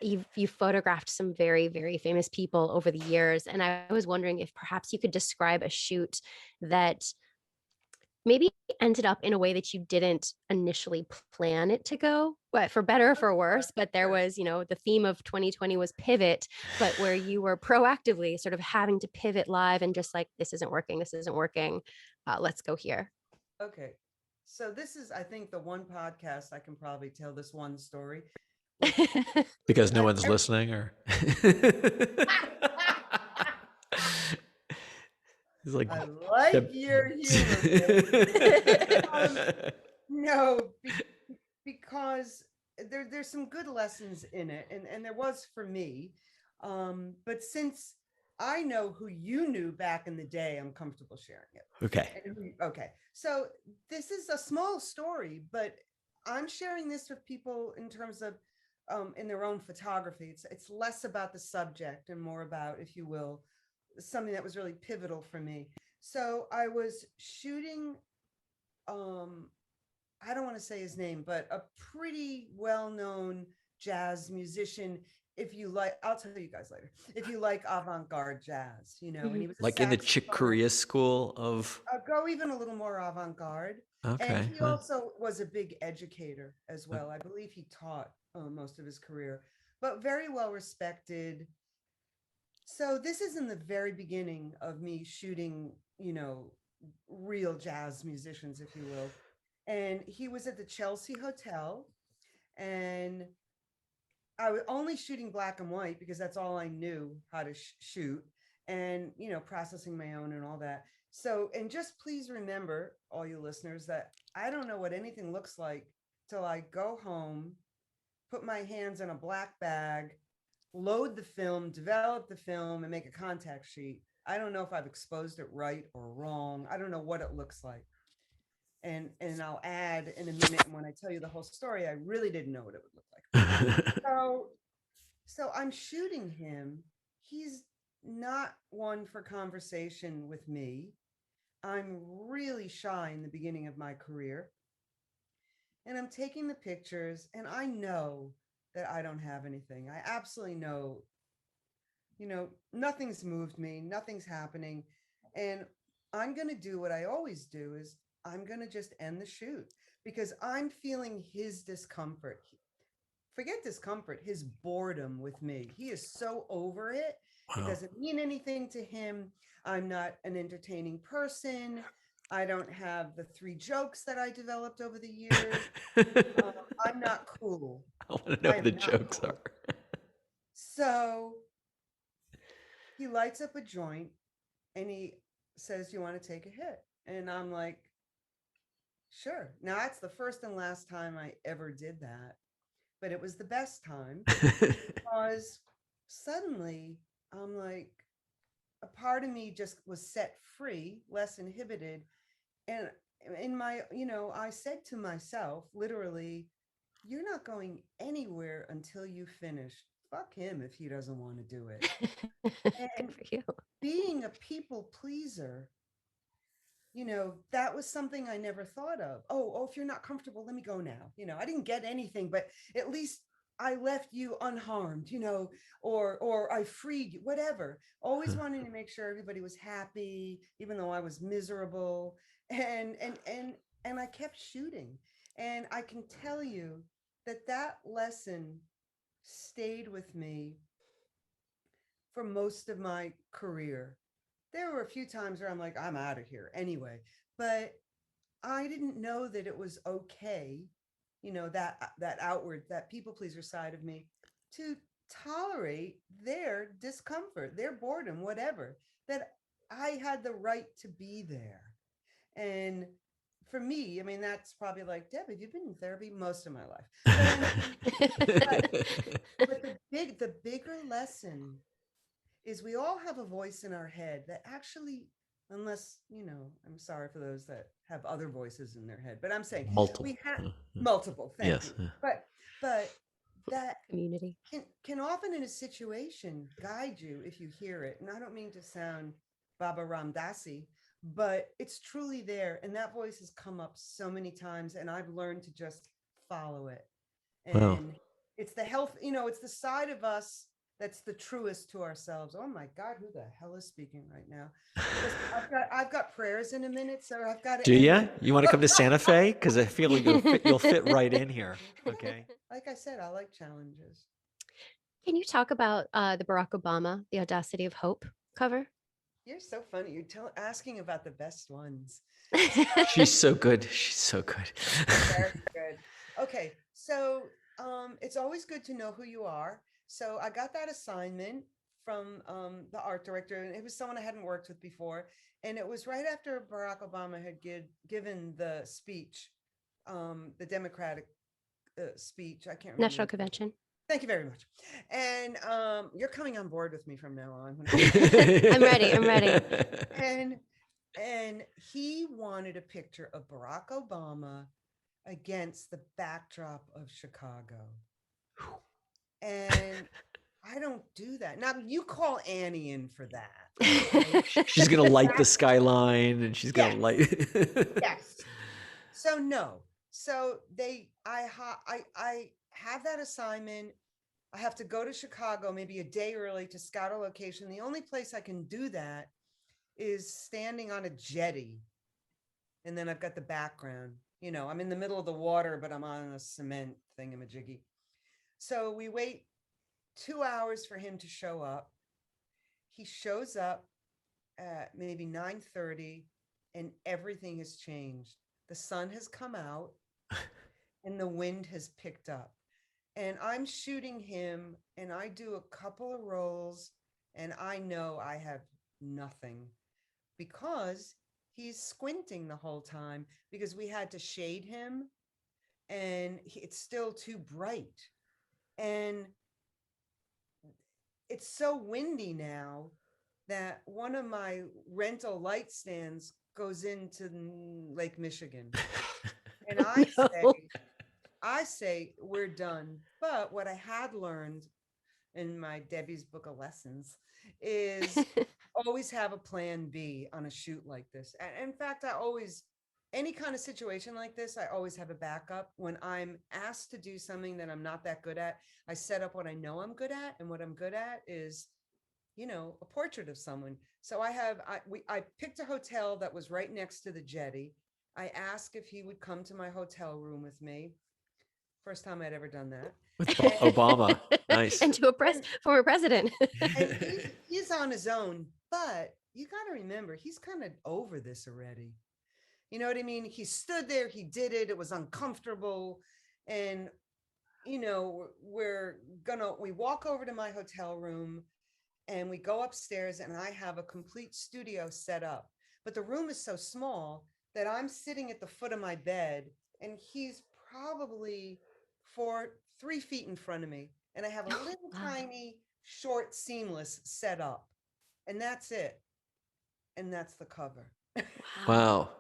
You've photographed some very, very famous people over the years. And I was wondering if perhaps you could describe a shoot that maybe ended up in a way that you didn't initially plan it to go, but for better or for worse. But there was, the theme of 2020 was pivot, but where you were proactively sort of having to pivot live and just like, this isn't working, this isn't working. Let's go here. Okay. So this is, I think, the one podcast I can probably tell this one story. Like, Because no I, one's listening, or he's like, I like your humor, man. No, because there's some good lessons in it, and there was for me. But since I know who you knew back in the day, I'm comfortable sharing it. okay. Okay. So this is a small story, but I'm sharing this with people in terms of in their own photography. It's less about the subject and more about, if you will, something that was really pivotal for me. So I was shooting I don't want to say his name, but a pretty well-known jazz musician. If you like, I'll tell you guys later. If you like avant-garde jazz, and he was a Like in the Chick saxophonist. Corea school of. Go even a little more avant-garde. And Okay. he also was a big educator as well. I believe he taught most of his career, but very well respected. So this is in the very beginning of me shooting, real jazz musicians, if you will. And he was at the Chelsea Hotel, and I was only shooting black and white because that's all I knew how to shoot, and processing my own and all that. So, and just please remember, all you listeners, that I don't know what anything looks like till I go home, put my hands in a black bag, load the film, develop the film, and make a contact sheet. I don't know if I've exposed it right or wrong. I don't know what it looks like. And I'll add in a minute. And when I tell you the whole story, I really didn't know what it would look like. So I'm shooting him. He's not one for conversation with me. I'm really shy in the beginning of my career. And I'm taking the pictures, and I know that I don't have anything. I absolutely know, nothing's moved me, nothing's happening. And I'm going to do what I always do is I'm going to just end the shoot because I'm feeling his discomfort. Forget discomfort, his boredom with me. He is so over it. It Wow. doesn't mean anything to him. I'm not an entertaining person. I don't have the 3 jokes that I developed over the years. I'm not cool. I want to know I what the am not jokes cool. are. So he lights up a joint and he says, "You want to take a hit?" And I'm like, "Sure." Now, that's the first and last time I ever did that, but it was the best time because suddenly I'm like, a part of me just was set free, less inhibited. And in my, I said to myself, literally, "You're not going anywhere until you finish. Fuck him if he doesn't want to do it." Good And for you. being a people pleaser, that was something I never thought of. Oh, if you're not comfortable, let me go now. I didn't get anything, but at least I left you unharmed, or I freed you, whatever. Always wanting to make sure everybody was happy, even though I was miserable. And I kept shooting. And I can tell you that lesson stayed with me for most of my career. There were a few times where I'm like, I'm out of here anyway. But I didn't know that it was okay, that outward, that people pleaser side of me, to tolerate their discomfort, their boredom, whatever, that I had the right to be there. And for me, I mean, that's probably like, "Deb, have you been in therapy?" Most of my life. But I mean, but, but the bigger lesson is we all have a voice in our head that actually, unless, I'm sorry for those that have other voices in their head, but I'm saying Multiple. we have multiple, thank Yes. you. But that Community. can often in a situation guide you if you hear it. And I don't mean to sound Baba Ramdasi, but it's truly there. And that voice has come up so many times, and I've learned to just follow it. Wow. And It's the health, it's the side of us that's the truest to ourselves. Oh my God, who the hell is speaking right now? Listen, I've got prayers in a minute, so I've got to Do end you? it. You want to come to Santa Fe? Because I feel like you'll fit right in here. Okay. Like I said, I like challenges. Can you talk about the Barack Obama, The Audacity of Hope cover? You're so funny. You're asking about the best ones. She's so good. She's so good. Very good. Okay, so it's always good to know who you are. So I got that assignment from the art director, and it was someone I hadn't worked with before. And it was right after Barack Obama had given the speech, the Democratic speech. I can't remember. National Convention. Thank you very much. And you're coming on board with me from now on. I'm ready. I'm ready. And he wanted a picture of Barack Obama against the backdrop of Chicago. And I don't do that. Now you call Annie in for that. Okay? She's gonna light the skyline, and she's gonna light. Yes. So no. So I have that assignment. I have to go to Chicago maybe a day early to scout a location. The only place I can do that is standing on a jetty. And then I've got the background. I'm in the middle of the water, but I'm on a cement thingamajiggy. So we wait 2 hours for him to show up. He shows up at maybe 9:30, and everything has changed. The sun has come out and the wind has picked up. And I'm shooting him, and I do a couple of rolls, and I know I have nothing because he's squinting the whole time, because we had to shade him, and it's still too bright. And it's so windy now that one of my rental light stands goes into Lake Michigan. And I say, we're done. But what I had learned in my Debbie's book of lessons is always have a plan B on a shoot like this. And in fact, any kind of situation like this, I always have a backup. When I'm asked to do something that I'm not that good at, I set up what I know I'm good at. And what I'm good at is, a portrait of someone. So I picked a hotel that was right next to the jetty. I asked if he would come to my hotel room with me. First time I'd ever done that. With Obama. Nice. And to a former president. And he's on his own, but you got to remember, he's kind of over this already. You know what I mean? He stood there, he did it, it was uncomfortable. And, we walk over to my hotel room, and we go upstairs, and I have a complete studio set up. But the room is so small that I'm sitting at the foot of my bed, and he's probably 3 feet in front of me. And I have a little tiny short seamless set up, and that's it. And that's the cover. Wow.